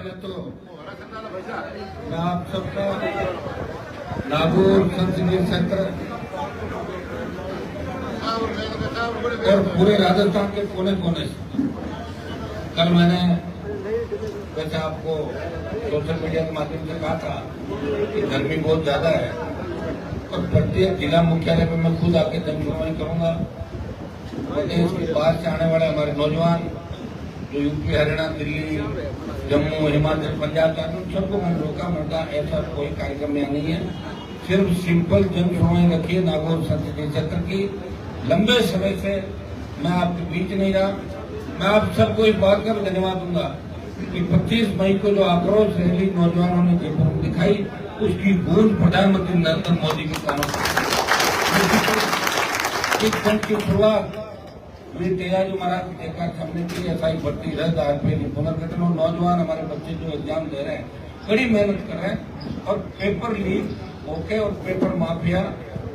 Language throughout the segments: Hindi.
पहले तो मैं आप सबका नागौर संसदीय क्षेत्र और पूरे राजस्थान के कोने कोने से कल मैंने वैसे आपको सोशल मीडिया के माध्यम से कहा था कि गर्मी बहुत ज्यादा है और प्रत्येक जिला मुख्यालय में मैं खुद आके जनसुनवाई करूंगा। प्रदेश के बाहर से आने वाले हमारे नौजवान जो यूपी, हरियाणा, दिल्ली, जम्मू, हिमाचल, पंजाब का उन सबको मैं रोका मरदा ऐसा कोई कार्यक्रम यहाँ नहीं है। सिर्फ सिंपल जनसुनवाई रखिए नागौर संसदीय क्षेत्र की। लंबे समय से मैं आपके बीच नहीं रहा। मैं आप सबको इस बात का भी धन्यवाद दूंगा कि 25 मई को जो आक्रोश रैली नौजवानों ने जयपुर में दिखाई, उसकी गूंज प्रधानमंत्री नरेंद्र मोदी के कानों इस जन की शुरुआत मेरी तैयारी महाराज देखा हमने की। एसआई भर्ती रद्द, आरपीएल पुनर्गठन और नौजवान हमारे बच्चे जो एग्जाम दे रहे हैं बड़ी मेहनत कर रहे हैं और पेपर लीक होके और पेपर माफिया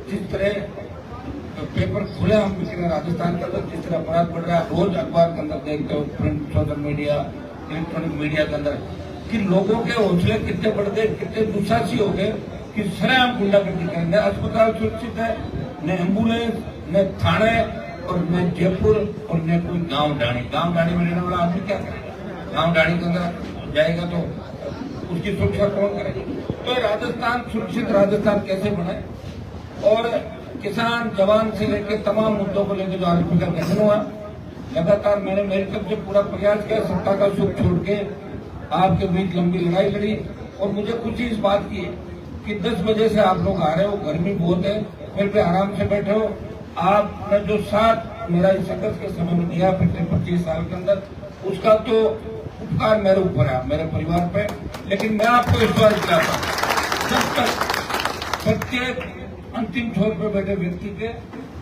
जिस तरह पेपर खुले हम बिक रहे राजस्थान के अंदर, जिस तरह अपराध बढ़ रहा है रोज अखबार के अंदर देखते हो, print, social media, electronic media के अंदर कि लोगों के हौसले कितने बढ़ गए, कितने दुस्साहसी हो गए कि सरेआम गुंडागर्दी करेंगे। अस्पताल सुरक्षित है, न एम्बुलेंस, न थाने और न जयपुर और न कोई गांव डाणी में रहने वाला आदमी क्या करेगा? गांव डाणी के अंदर जाएगा तो उसकी सुरक्षा कौन करेगा? तो राजस्थान सुरक्षित राजस्थान कैसे बने और किसान जवान से लेकर तमाम मुद्दों को लेकर जो आरपी का गठन हुआ, लगातार मैंने मेरी तरफ से पूरा प्रयास किया, सत्ता का सुख छोड़ के आपके बीच लंबी लड़ाई लड़ी और मुझे खुशी इस बात की है कि 10 बजे से आप लोग आ रहे हो, गर्मी बहुत है, फिर भी आराम से बैठे हो। आपने जो साथ मेरा इस संघर्ष के समय में दिया पिछले 25 साल के अंदर, उसका तो उपकार मेरे ऊपर है, मेरे परिवार पे। लेकिन मैं आपको विश्वास दिलाता हूं, जब तक प्रत्येक अंतिम छोर पर बैठे व्यक्ति के,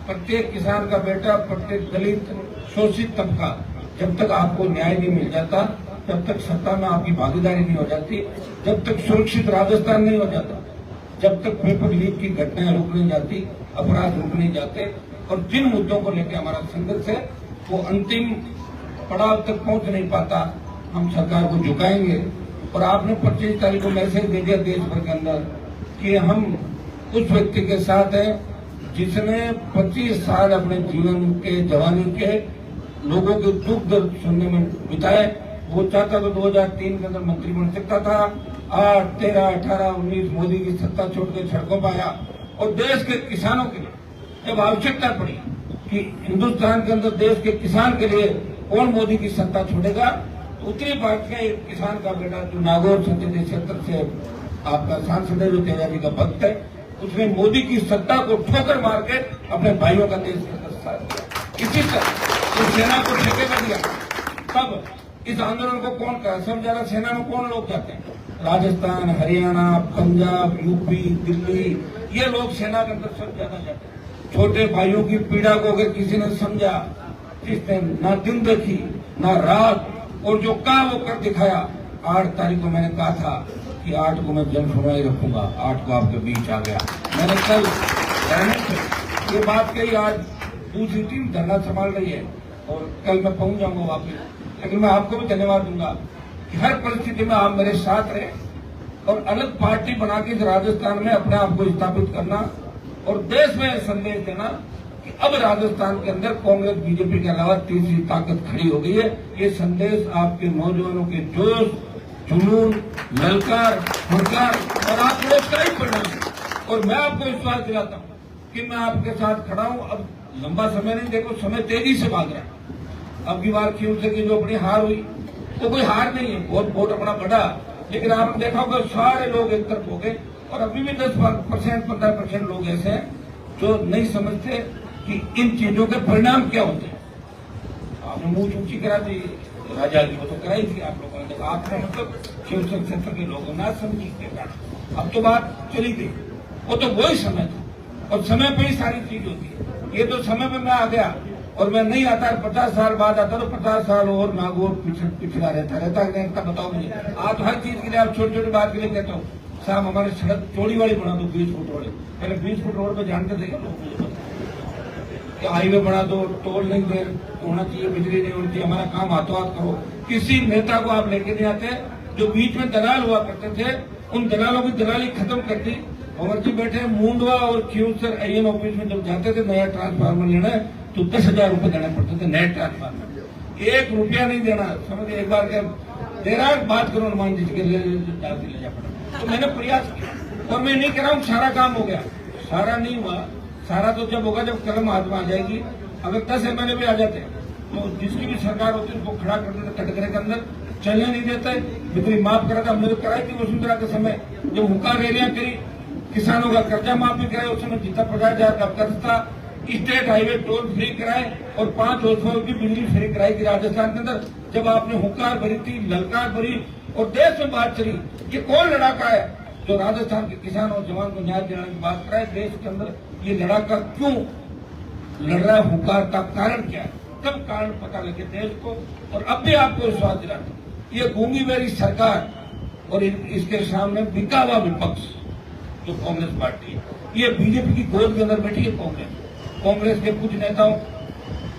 प्रत्येक किसान का बेटा, प्रत्येक दलित शोषित तबका, जब तक आपको न्याय नहीं मिल जाता, जब तक सत्ता में आपकी भागीदारी नहीं हो जाती, जब तक सुरक्षित राजस्थान नहीं हो जाता, जब तक पेपर लीक की घटनाएं रुक नहीं जाती, अपराध रुक नहीं जाते और जिन मुद्दों को लेकर हमारा संघर्ष है वो अंतिम पड़ाव तक पहुंच नहीं पाता, हम सरकार को झुकाएंगे। और आपने 25 तारीख को मैसेज दे दिया देश भर के अंदर कि हम उस व्यक्ति के साथ हैं जिसने 25 साल अपने जीवन के, जवानी के लोगों के दुख दर्द सुनने में बिताए। वो चाहता तो 2003 के अंदर मंत्री बन सकता था। 8, 13, 18, 19 मोदी की सत्ता छोड़ के सड़कों पर आया और देश के किसानों के लिए जब आवश्यकता पड़ी कि हिंदुस्तान के अंदर देश के किसान के लिए कौन मोदी की सत्ता छोड़ेगा, तो उत्तरी भारत के एक किसान का बेटा जो नागौर संसदीय क्षेत्र से आपका सांसद है, जो तेजाजी का भक्त है, उसने मोदी की सत्ता को ठोकर मार के अपने भाइयों का देश के अंदर साथ दिया। इसी तरह उस सेना को ठेकेगा दिया। तब इस आंदोलन को कौन करा? सब ज्यादा सेना में कौन लोग जाते हैं? राजस्थान, हरियाणा, पंजाब, यूपी, दिल्ली, ये लोग सेना के अंदर सब ज्यादा जाते हैं। छोटे भाइयों की पीड़ा को अगर किसी ने समझा, जिसने ना दिन देखी ना रात और जो कहा वो कर दिखाया। 8 तारीख को मैंने कहा था कि 8 को मैं जनसुनवाई रखूंगा, 8 को आपके बीच आ गया। मैंने कल ये बात कही, आज दूसरी टीम धरना संभाल रही है और कल मैं पहुंच जाऊंगा वापिस। लेकिन मैं आपको भी धन्यवाद दूंगा कि हर परिस्थिति में आप मेरे साथ रहे और अलग पार्टी बना के राजस्थान में अपने आप को स्थापित करना और देश में संदेश देना कि अब राजस्थान के अंदर कांग्रेस, बीजेपी के अलावा तीसरी ताकत खड़ी हो गई है। ये संदेश आपके नौजवानों के जोश, जुनून, ललकार, हुंकार और आप लोग का ही परिणाम है। और मैं आपको विश्वास दिलाता हूँ कि मैं आपके साथ खड़ा हूँ। अब लंबा समय नहीं, देखो समय तेजी से भाग रहा है। अब की बार क्यों से की जो अपनी हार हुई तो कोई हार नहीं है, बहुत वोट अपना बढ़ा, लेकिन आपने देखा होगा सारे लोग एक तरफ हो गए और अभी भी 10%, 15% लोग ऐसे हैं जो नहीं समझते कि इन चीजों के परिणाम क्या होते हैं। आपने मुंह ऊंची करा दी राजा की, वो तो कराई थी आप लोगों ने, देखा आपने मतलब शिवसेना क्षेत्र के लोगों ना समझी के कारण अब तो बात चली गई। वो तो वही समय था और समय पे ही सारी चीज होती है। ये तो समय पे मैं आ गया और मैं नहीं आता, 50 साल बाद आता तो 50 साल और नागौर पिछड़ा रहता बताओ मुझे। आप हर चीज के लिए, आप छोटी छोटी बात के लिए कहते हो साहब हमारी सड़क चौड़ी वाली बना दो, 20 फुट रोड। पहले 20 फुट रोड पे जानते थे क्या लोग? कि हाईवे बना दो, टोल नहीं दे होना चाहिए, बिजली नहीं होनी चाहिए, हमारा काम हाथों हाथ करो। किसी नेता को आप लेके नहीं आते जो बीच में दलाल हुआ करते थे, उन दलालों की दलाली खत्म कर दी। भंवर जी बैठे मुंडवा और खियूसर आईएन ऑफिस में जब जाते थे नया ट्रांसफार्मर लेना तो 10,000 रुपए देने पड़ते थे नए ट्रांसफार्मर, 1 रुपया नहीं देना। समझ एक बार क्या देना बात करो हनुमान जी के ले जा पड़ा। तो मैंने प्रयास किया और मैं नहीं कह रहा हूँ सारा काम हो गया, सारा नहीं हुआ। सारा तो जब होगा जब कलम हाथ में आ जाएगी। अगर 10 MLA भी आ जाते तो जिसकी भी सरकार होती है उसको खड़ा कर देते कटघरे के अंदर, चलने नहीं देते, बिजली माफ करा था। हमने तो कराई थी वसुंधरा के समय, जब हुक्का रैलियां करी, किसानों का कर्जा माफ भी कराया, उस समय जितना 50,000 का कर्ज था, स्टेट हाईवे टोल फ्री कराए और 5 वर्षों की बिजली फ्री कराई थी राजस्थान के अंदर। जब आपने हुक्कार भरी थी, ललकार भरी और देश में बात चली, ये कौन लड़ाका है जो राजस्थान के किसान और जवान को न्याय दिलाने की बात कराए। देश के अंदर ये लड़ाका क्यों लड़ रहा है, हुक्कार का कारण क्या है, तब कारण पता लगे देश को। और अब भी आपको विश्वास दिलाता हूं, ये गूंगी बेरी सरकार और इसके सामने बिका हुआ विपक्ष जो कांग्रेस पार्टी है, ये बीजेपी की गोद के अंदर बैठी है कांग्रेस के कुछ नेताओं।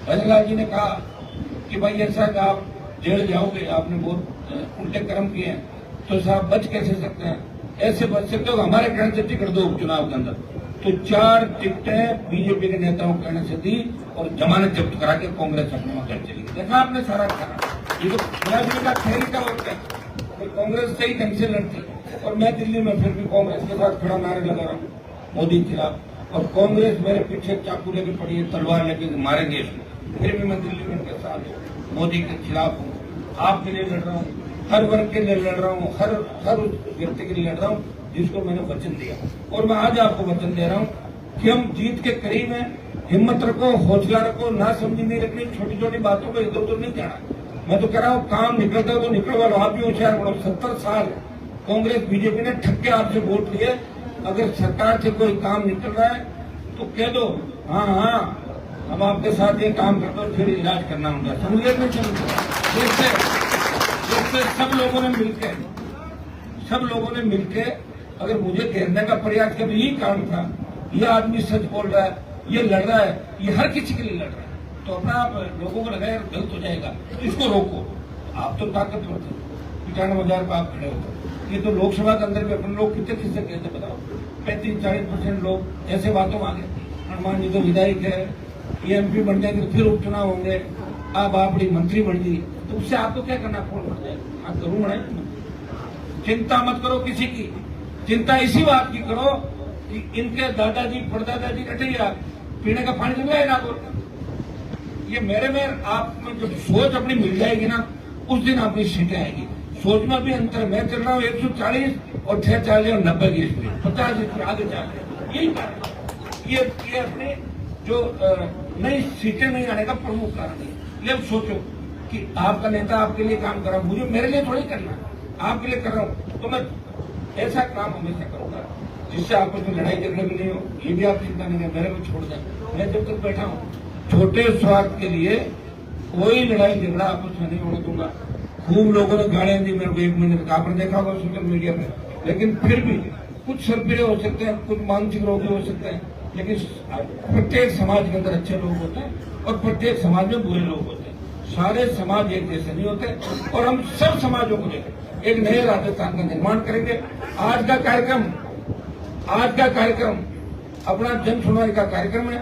भजनलाल जी ने कहा कि भाई ऐसा आप जेल जाओगे, आपने बहुत उल्टे कर्म किए हैं, तो साहब बच कैसे सकते हैं, ऐसे बच सकते हो हमारे कहने से टिकट दो उपचुनाव के अंदर। तो 4 टिकटें बीजेपी के नेताओं कहने से दी और जमानत जब्त करा के कांग्रेस अपने वहां चली गई। देखा आपने सारा करा, ये तो का खेल का होता है। तो कांग्रेस सही ढंग से लड़ती और मैं दिल्ली में फिर भी कांग्रेस के साथ खड़ा नारे लगा रहा हूँ मोदी के खिलाफ, और कांग्रेस मेरे पीछे चाकू लेके पड़ी है, तलवार लेके मारेंगे इसमें, फिर भी मैं दिल्ली में उनके साथ हूँ, मोदी के खिलाफ हूँ, आपके लिए लड़ रहा हूँ, हर वर्ग के लिए लड़ रहा हूँ, हर व्यक्ति के लिए लड़ रहा हूँ जिसको मैंने वचन दिया। और मैं आज आपको वचन दे रहा हूँ कि हम जीत के करीब हैं। हिम्मत रखो, हौसला रखो, ना समझी नहीं रखनी, छोटी छोटी बातों को इधर उधर नहीं जाना। मैं तो कह रहा हूँ काम निकलता है तो निकलवा लो, आप भी होशियार बनो। 70 साल कांग्रेस बीजेपी ने ठक्के आपसे वोट लिए, अगर सरकार से कोई काम निकल रहा है तो कह दो हाँ हाँ हम आपके साथ ये काम कर दो, फिर इलाज करना होगा। समझ नहीं समझ सब लोगों ने मिलकर अगर मुझे घेरने का प्रयास किया तो यही कारण था, ये आदमी सच बोल रहा है, ये लड़ रहा है, ये हर किसी के लिए लड़ रहा है, तो अपना आप लोगों को लगा यार गलत हो जाएगा तो इसको रोको। आप तो ताकतवर थे, 95,000 पर आप खड़े होते। ये तो लोकसभा के अंदर भी अपने लोग कितने किससे कहते बताओ, 35-40% लोग ऐसे बातों में आ गए। हनुमान जी तो विधायक है, ये MP बन जाएंगे, फिर उपचुनाव होंगे, आप बड़ी मंत्री बन गई, तो उससे आपको क्या करना, कौन बढ़ जाएगा, आप जरूर बढ़ाए। चिंता मत करो किसी की, चिंता इसी बात की करो कि इनके दादाजी परदादाजी रटैया पीने का पानी मिल जाएगा। ये मेरे में आप में जब सोच अपनी मिल जाएगी ना, उस दिन अपनी सीटें आएगी। सोच में भी अंतर, मैं चल रहा हूँ 140 और 640 और 90 की स्पीड, 50 स्पीड आगे चल रहे, यही कारण ये अपने जो नई सीटें नहीं आने का प्रमुख कारण है। ये सोचो कि आपका नेता आपके लिए काम कर रहा हूँ, मुझे मेरे लिए थोड़ी करना, आपके लिए कर रहा हूँ, तो मैं ऐसा काम हमेशा करूंगा जिससे आपस में लड़ाई झगड़े भी नहीं हो। ये भी आप चिंता नहीं करें, मेरे को छोड़ दें। मैं जब तक बैठा हूँ छोटे स्वार्थ के लिए कोई लड़ाई झगड़ा आपस में नहीं होने दूंगा। खूब लोगों ने गालियां दी मेरे को 1 महीने तक, आपने देखा होगा सोशल मीडिया पे, लेकिन फिर भी कुछ सरपिरे हो सकते हैं, कुछ मानसिक रोगी हो सकते हैं, लेकिन प्रत्येक समाज के अंदर अच्छे लोग होते हैं और प्रत्येक समाज में बुरे लोग होते हैं। सारे समाज एक जैसे नहीं होते और हम सब समाजों को लेकर एक नए राजस्थान का निर्माण करेंगे। आज का कार्यक्रम अपना जन सुनवाई का कार्यक्रम है।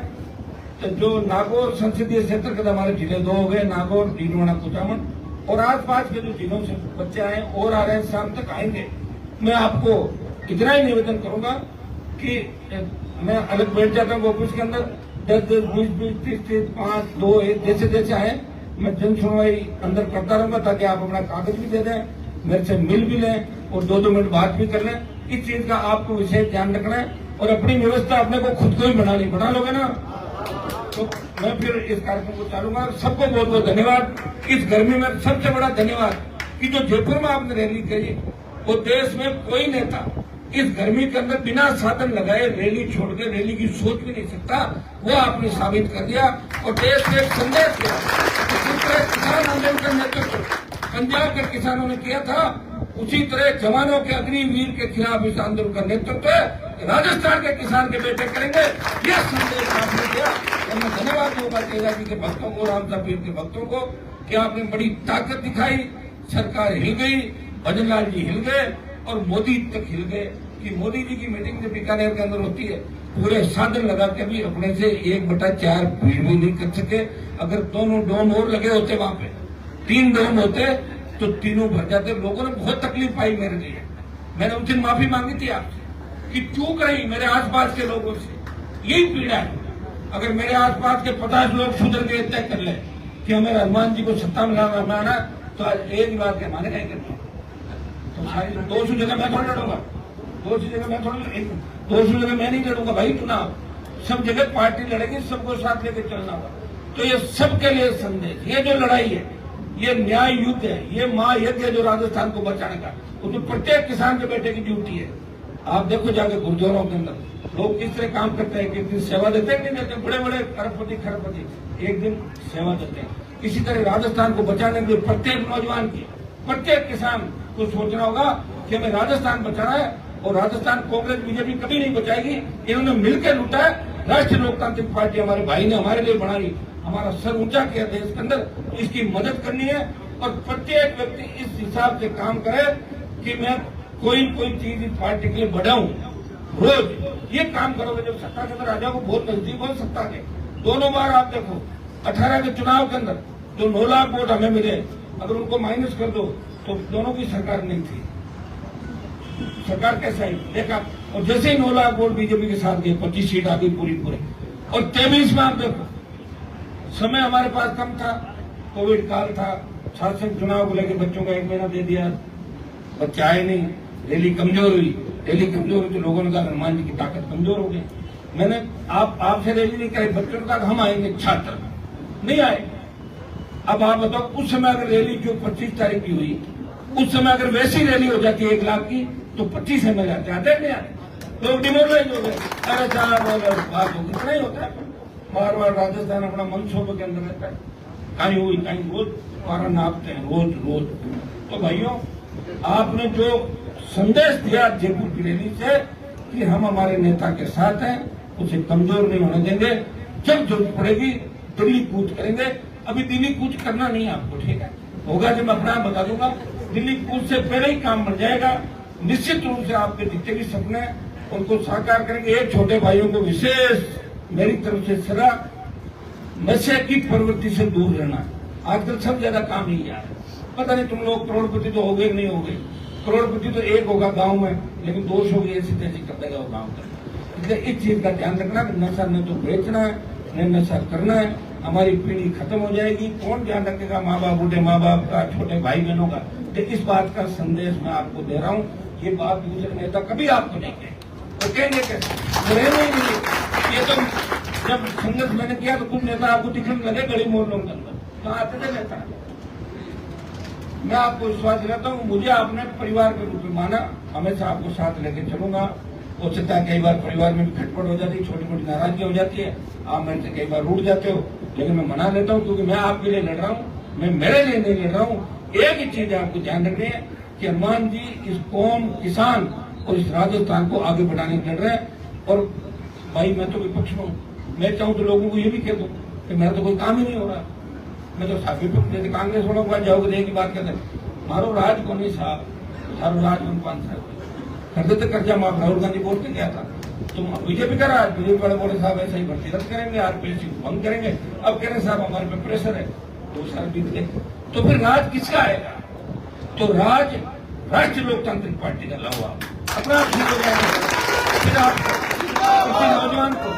तो जो नागौर संसदीय क्षेत्र के हमारे जिले 2 हो गए, नागौर, डीडवाना, कुचामन, और आसपास के जो जिलों से बच्चे आए और आ रहे हैं, शाम तक आएंगे। मैं आपको इतना ही निवेदन करूंगा कि मैं अलग बैठ जाता हूँ ऑफिस के अंदर, 10-10, 20-20, 30-30, 5, 2, 1 जैसे जैसे आए मैं जन सुनवाई अंदर करता रहूंगा, ताकि आप अपना कागज भी दे दें, मेरे से मिल भी लें और 2-2 मिनट बात भी कर लें। इस चीज का आपको विशेष ध्यान रखना है और अपनी व्यवस्था अपने को खुद को ही बना लोगे ना, तो मैं फिर इस कार्यक्रम को चालूंगा। सबको बहुत बहुत धन्यवाद। इस गर्मी में सबसे बड़ा धन्यवाद कि जो जयपुर में आपने रैली करी, वो देश में कोई नेता इस गर्मी के अंदर बिना साधन लगाए रैली छोड़ के रैली की सोच भी नहीं सकता, वो आपने साबित कर दिया और देश में एक संदेश दिया। किसान आंदोलन का नेतृत्व पंजाब के किसानों ने किया था, उसी तरह जवानों के अग्निवीर के खिलाफ इस आंदोलन का नेतृत्व राजस्थान के किसान के बेटे करेंगे, यह संदेश आपने दिया। और मैं धन्यवाद दूंगा तेजा जी के भक्तों को, रामसा पीर के भक्तों को कि आपने बड़ी ताकत दिखाई, सरकार हिल गई, भजन लाल जी हिल गए और मोदी तक हिल गए कि मोदी जी की मीटिंग जब बीकानेर के अंदर होती है पूरे साधन लगा के भी अपने से 1/4 भीड़ भी नहीं कर सके। अगर दोनों डोम और लगे होते वहां पे 3 डोम होते तो तीनों भर जाते। लोगों ने बहुत तकलीफ पाई मेरे लिए। मैंने उस दिन माफी मांगी थी आपसे कि चूक रही मेरे आसपास के लोगों से। यही पीड़ा है। अगर मेरे आसपास के 50 लोग सुधर के तय कर ले कि हमें हनुमान जी को सत्ता में लाना तो आज एक ही बात के माने नहीं करते। तो सारी 200 जगह मैं थोड़ा लड़ूंगा, 200 जगह मैं थोड़ा 200 जगह मैं नहीं लड़ूंगा भाई चुनाव। सब जगह पार्टी लड़ेगी, सबको साथ लेकर चलना होगा। तो ये सबके लिए संदेश, ये जो लड़ाई है ये न्याय युद्ध है, ये महायज्ञ है जो राजस्थान को बचाने का। उसमें प्रत्येक किसान के बेटे की ड्यूटी है। आप देखो जाके गुरुद्वारों के अंदर लोग किस तरह काम करते हैं, किस दिन सेवा देते हैं, नहीं देते। बड़े बड़े खरबपति एक दिन सेवा देते हैं। इसी तरह राजस्थान को बचाने के लिए प्रत्येक नौजवान की, प्रत्येक किसान को सोचना होगा कि हमें राजस्थान बचाना है। और राजस्थान कांग्रेस बीजेपी कभी नहीं बचाएगी। इन्होंने मिलकर लूटा है। राष्ट्रीय लोकतांत्रिक पार्टी हमारे भाई ने हमारे लिए बनाई, हमारा सर ऊंचा किया देश के अंदर, तो इसकी मदद करनी है। और प्रत्येक व्यक्ति इस हिसाब से काम करे कि मैं कोई चीज इस पार्टी के लिए बढ़ाऊं। रोज ये काम करोगे जब सत्ता के अंदर आ जाओगे, बहुत नजदीक हो सत्ता के। दोनों बार आप देखो 18 के चुनाव के अंदर जो 9 लाख वोट हमें मिले, अगर उनको माइनस कर दो तो दोनों की सरकार नहीं थी। सरकार कैसा ही देखा। और जैसे ही 9 लाख वोट बीजेपी के साथ गए 25 सीट आ गई पूरी। और 23 में आप देखो समय हमारे पास कम था, कोविड काल था, शासन चुनाव को लेकर बच्चों का 1 महीना दे दिया, बच्चे आए नहीं, रैली कमजोर हुई तो लोगों ने कहा हनुमान जी की ताकत कमजोर हो गई। मैंने आपसे रैली नहीं कराई, बच्चों ने कहा हम आएंगे, छात्र नहीं आए। अब आप बताओ उस समय अगर रैली जो 25 तारीख की हुई, उस समय अगर वैसी रैली हो जाती 1 लाख की तो 25 में जाते नहीं आते। लोग डिमोरलाइज हो गए। अरे साहब बात हो कितना ही होता है। बार बार राजस्थान अपना मनसूबे के अंदर रहता है, कहीं हुई कहीं रोज हमारा नापते हैं रोज। तो भाइयों आपने जो संदेश दिया जयपुर की रैली से कि हम हमारे नेता के साथ हैं, उसे कमजोर नहीं होने देंगे। जब जरूरत पड़ेगी दिल्ली कूच करेंगे। अभी दिल्ली कूच करना नहीं है आपको, ठीक है, होगा जब अपना बता दूंगा। दिल्ली कूच से पहले ही काम बन जाएगा। निश्चित रूप से आपके जितने भी सपने उनको साकार करेंगे। एक छोटे भाइयों को विशेष मेरी तरफ से सलाह, नशे की प्रवृत्ति से दूर रहना। आजकल सब ज्यादा काम ही है। पता नहीं तुम लोग करोड़पति तो हो गए नहीं हो गए। करोड़पति तो एक होगा गांव में, लेकिन 200 होगी ऐसी तैसी कर देगा वो गांव का। इसलिए इस चीज का ध्यान रखना कि नशा न तो बेचना है न नशा करना है। हमारी पीढ़ी खत्म हो जाएगी। कौन ध्यान रखेगा? माँ बाप, बूढ़े माँ बाप का, छोटे भाई बहनों का। तो इस बात का संदेश मैं आपको दे रहा हूँ। ये बात दूसरे नेता कभी आपको नहीं कहे, तो कहेंगे कैसे? ये तो जब संघर्ष मैंने किया तो कुछ नेता आपको दिखने लगे गली मोहल्लों के अंदर, तो आते थे नेता। मैं आपको विश्वास दिलाता हूँ, मुझे आपने परिवार के रूप में माना, हमेशा आपको साथ लेके चलूंगा। हो सकता है कई बार परिवार में भी खटपट हो जाती है, छोटी मोटी नाराजगी हो जाती है, आप मेरे से कई बार रूठ जाते हो, लेकिन मैं मना लेता हूँ क्योंकि मैं आपके लिए लड़ रहा हूँ, मैं मेरे लिए नहीं लड़ रहा हूँ। एक ही चीज आपको ध्यान रखनी है कि हनुमान जी इस कौम, किसान और इस राजस्थान को आगे बढ़ाने लड़ रहे हैं। और भाई मैं तो विपक्ष में हूँ, मैं चाहूँ तो लोगों को ये भी कह दूँ कि मेरा तो कोई काम ही नहीं हो रहा। मैं तो साफ जैसे कांग्रेस वालों के पास जाओगे एक ही बात कहते हैं, मारो राज को नहीं साहब, सारो राज कौन 5 साल कर देते कर्जा माफ। राहुल गांधी बोल के गया था, तुम बीजेपी का राज, बीजेपी वाले बोले साहब ऐसा ही भर्ती रद्द करेंगे, आरपीएससी को बंद करेंगे। अब कह रहे साहब हमारे पे प्रेशर है, 2 साल बीत गए, तो फिर राज किसका आएगा? तो राज राष्ट्रीय लोकतांत्रिक पार्टी का लाओ, आप अपना ठीक हो जाएगा। फिर आप किसी नौजवान को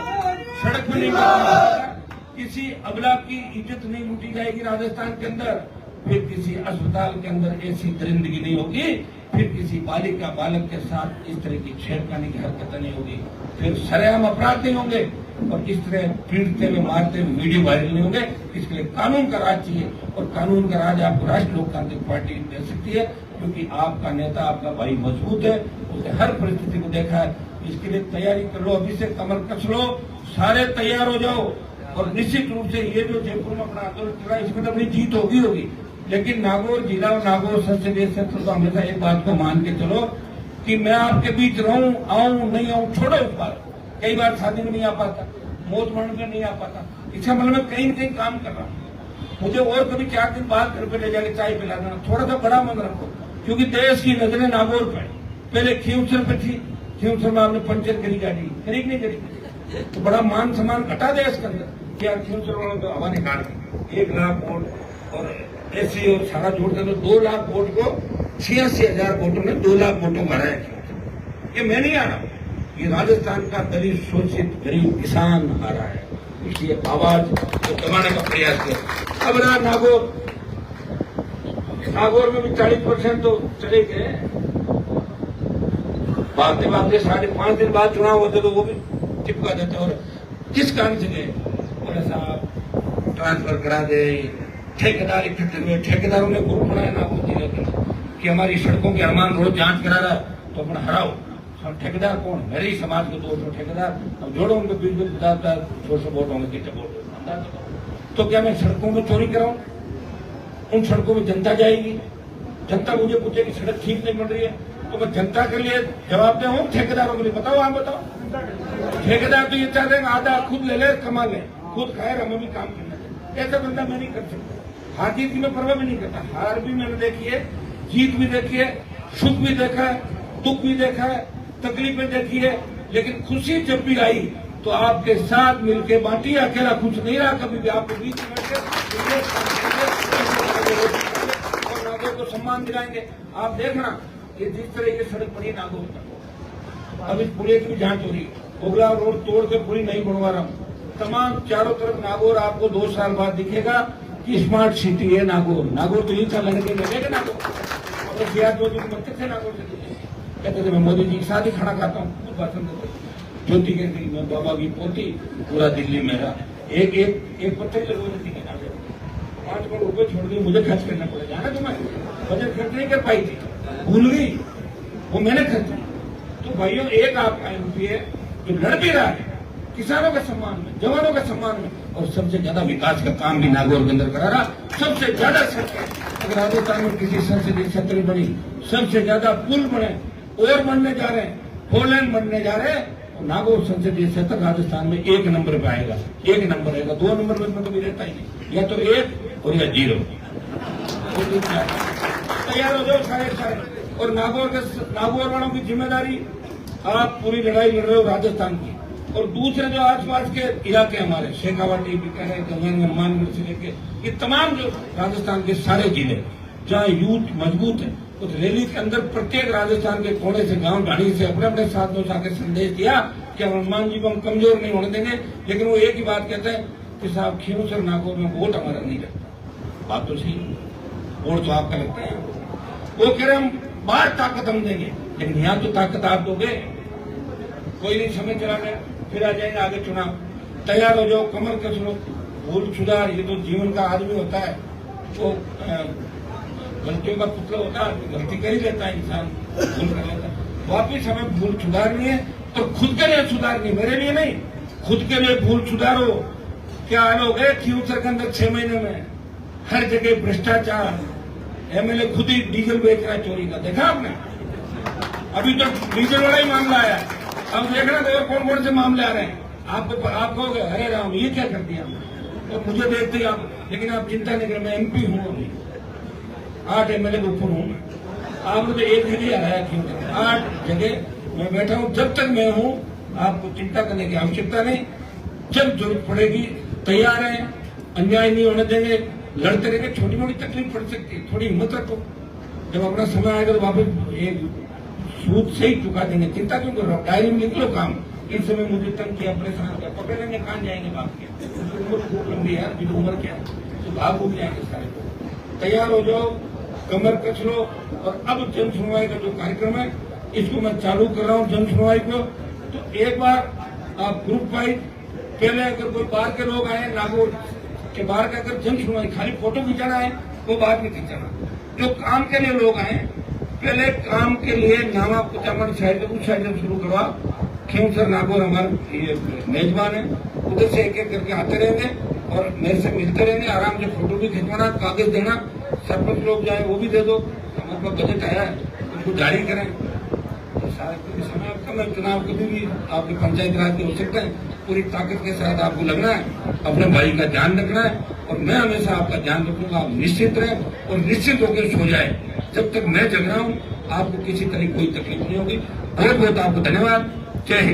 सड़क पर नहीं मारेंगे, किसी अबला की इज्जत नहीं लूटी जाएगी राजस्थान के अंदर, फिर किसी अस्पताल के अंदर ऐसी दरिंदगी नहीं होगी, फिर किसी बालिका बालक के साथ इस तरह की छेड़खानी की हरकतें नहीं होगी, फिर सरेआम अपराध नहीं होंगे और इस तरह पीटते हुए मारते हुए वीडियो वायरल नहीं होंगे। इसके लिए कानून का राज चाहिए और कानून का राज आपको राष्ट्रीय लोकतांत्रिक पार्टी दे सकती है, क्योंकि आपका नेता, आपका भाई मजबूत है, उसने हर परिस्थिति को देखा है। इसके लिए तैयारी कर लो, अभी से कमर कस लो, सारे तैयार हो जाओ। और निश्चित रूप से ये जो जयपुर में अपना आंदोलन चला, इसमें तो अपनी जीत होगी, लेकिन नागौर जिला और नागौर संसदीय क्षेत्र तो हमेशा एक बात को मान के चलो कि मैं आपके बीच रहूं, आऊं नहीं आऊं, छोड़ो इस बात। कई बार शादी में नहीं आ पाता, मौत मरण में नहीं आ पाता, इसका मतलब मैं कहीं न कहीं काम कर रहा हूँ। मुझे और कभी 4 दिन बाद घर पे ले जाके चाय पिला देना, थोड़ा सा बड़ा मन रखो। क्योंकि देश की नजरें नागौर पर पहले खींवसर पे थी, खींवसर में आपने पंचर करी गाड़ी, करी नहीं करी, तो बड़ा मान सम्मान घटा देश के अंदर। क्या खींवसर वालों को हवा निकाल दी 1 लाख वोट और ऐसी और सारा जोड़कर तो 2 लाख वोट को 86,000 वोटों ने 2 लाख वोटों का है। ये मैं नहीं आ रहा, ये राजस्थान का दलित शोषित गरीब किसान आ रहा है, उसकी आवाज को दबाने का प्रयास किया। अब रहा नागौर, नागौर में भी 40% तो चले गए। भागते भागते 5.5 दिन बाद चुनाव होते तो वो भी चिपका देते। और किस कारण से गए, बोले साहब ट्रांसफर करा दे, ठेकेदार इकट्ठे हुए, ठेकेदारों ने ग्रुप बनाया नागौर जिले का कि हमारी सड़कों के अरमान रोज जांच करा रहा तो अपना हराओ। और ठेकेदार कौन, मेरे ही समाज के 200 ठेकेदार, अब जोड़ो उनको 20-50 वोट होंगे, कितने वोट। तो क्या मैं सड़कों में चोरी कराऊं? उन सड़कों में जनता जाएगी, जनता मुझे पूछेगी सड़क ठीक नहीं बन रही है, तो मैं जनता के लिए जवाब दे हूं, ठेकेदारों के लिए बताओ? आप बताओ। ठेकेदार तो ये चाहते हैं आधा खुद ले ले, कमा ले, खुद खाए, हमें भी काम करना चाहिए। ऐसा बंदा मैं नहीं कर सकता। हार जीत की मैं परवाह भी नहीं करता। हार भी मैंने देखी है, जीत भी देखी है, सुख भी देखा है, दुख भी देखा है, तकलीफें देखी है, लेकिन खुशी जब भी आई तो आपके साथ मिलकर बांटी। अकेला खुश नहीं रहा कभी भी, आपके बीच में और नागौर को सम्मान दिलाएंगे। आप देखना कि जिस तरह की सड़क बनी नागौर का, अब इस पुलिया की भी जांच हो रही है। ओगला रोड तोड़ के पूरी नहीं बनवा रहा हूँ, तमाम चारों तरफ नागौर आपको 2 साल बाद दिखेगा कि स्मार्ट सिटी है नागौर। नागौर तो ये था लड़के लगेगा नागौर। और सियाज ज्योति को बनते थे नागौर से, कहते थे मैं मोदी जी के साथ ही खाना खाता हूँ, भाषण देते। ज्योति कहती मैं बाबा की पोती, पूरा दिल्ली मेरा, एक पत्थर लगो देती है। 5 करोड़ रुपए छोड़ के मुझे खर्च करना पड़ेगा, जाना तुम्हें बजट खर्च नहीं कर पाई थी, भूल गई, वो मैंने खर्च की। तो भाइयों, एक आपका एमपी है जो लड़ भी रहा है किसानों के सम्मान में, जवानों के सम्मान में, और सबसे ज्यादा विकास का काम भी नागौर के अंदर करा रहा। सबसे ज्यादा अगर राजस्थान में किसी संसदीय क्षेत्र बनी, सबसे ज्यादा पुल बने और बनने जा रहे हैं, 4 लेन बनने जा रहे हैं, और नागौर संसदीय क्षेत्र राजस्थान में 1 नंबर पे आएगा, 1 नंबर रहेगा। 2 नंबर में तो कभी रहता ही नहीं, या तो 1 और या 0। तैयार हो जाओ सारे। और नागौर वालों की जिम्मेदारी, आप पूरी लड़ाई लड़ रहे हो राजस्थान की, और दूसरे जो आसपास के इलाके हमारे शेखावाटी, बीकानेर, गंगानगर, हनुमानगढ़ से लेके ये तमाम जो राजस्थान के सारे जिले जहाँ यूथ मजबूत है, उस रैली के अंदर प्रत्येक राजस्थान के कोने से, गांव ढाणी से अपने अपने साथ में जाकर संदेश दिया कि हनुमान जी को हम कमजोर नहीं होने देंगे। लेकिन वो एक ही बात कहते हैं कि साहब खींवसर नागौर में वोट हमारा नहीं लगता। बात तो सही, वोट तो आपका लगता है। वो कह रहे हम बाहर ताकत हम देंगे, लेकिन यहाँ तो ताकत आप दोगे। कोई नहीं, समय चला गया, फिर आ जाएंगे आगे चुनाव। तैयार हो जाओ, कमर कस लो, भूल सुधार। ये तो जीवन का आदमी होता है, वो गलतियों का पुतला होता है, गलती कर ही लेता है इंसान, भूल कर लेता है। वापिस हमें भूल सुधारनी है, तो खुद के लिए सुधारनी, मेरे लिए नहीं, खुद के लिए भूल सुधारो। क्या हाल हो गए खींवसर के अंदर 6 महीने में? हर जगह भ्रष्टाचार, एमएलए खुद ही डीजल बेच रहा है चोरी का, देखा आपने? अभी तो डीजल वाला ही मामला आया, अब देखना तो और कौन कौन से मामले आ रहे हैं। आप कहोगे अरे राम ये क्या कर दिया, तो मुझे देखते ही आप, लेकिन आप चिंता नहीं करें, मैं एमपी हूँ, अभी 8 एमएलए के ऊपर हूँ। आपने तो एक जगह हराया खींवसर, 8 जगह मैं बैठा हूँ। जब तक मैं हूँ आपको चिंता करने की आवश्यकता नहीं। जब जरूरत पड़ेगी तैयार है, अन्याय नहीं होने देंगे, लड़ते रहेंगे। छोटी मोटी तकलीफ पड़ सकती है, थोड़ी हिम्मत रखो, जब अपना समय आएगा तो वापस एक सूद से ही चुका देंगे। चिंता क्यों कर रहा हूँ, डायरी में लिख लो काम, इस समय मुझे तंग किया, परेशान किया, पकड़ेंगे, कहाँ जाएंगे बाप के, उम्र खूब लंबी है, अभी उम्र क्या है, तो भाग उठ जाएंगे सारे। तैयार हो जाओ, कमर कस लो। और अब जन सुनवाई का जो कार्यक्रम है, इसको मैं चालू कर रहा हूँ जन सुनवाई को। तो एक बार आप ग्रुप वाइज, पहले अगर कोई बाहर के लोग आए, नागौर के बाहर का अगर जन सुनवाई खाली फोटो खिंचाना है वो बाद में खिंचाना, जो काम के लिए लोग आए पहले काम के लिए नामा कुचामन साइड उस साइड से शुरू करवा। खींवसर नागौर हमारे ये मेजबान है, उधर से एक एक करके आते रहेंगे और मेरे से मिलते रहेंगे, आराम से फोटो भी खिंचवाना, कागज देना, सरपंच लोग जाए वो भी दे दो, हमारे पास बजट आया है उनको जारी करें। तो सारे समय कम है, चुनाव कभी भी आपके पंचायत राज के हो सकते हैं, पूरी ताकत के साथ आपको लगना है, अपने भाई का ध्यान रखना है, और मैं हमेशा आपका ध्यान रखूंगा। आप निश्चित रहें और निश्चित होकर सो जाए। जब तक मैं चल रहा हूं आपको किसी तरह कोई तकलीफ नहीं होगी। बहुत बहुत आपको धन्यवाद। जय हिंद।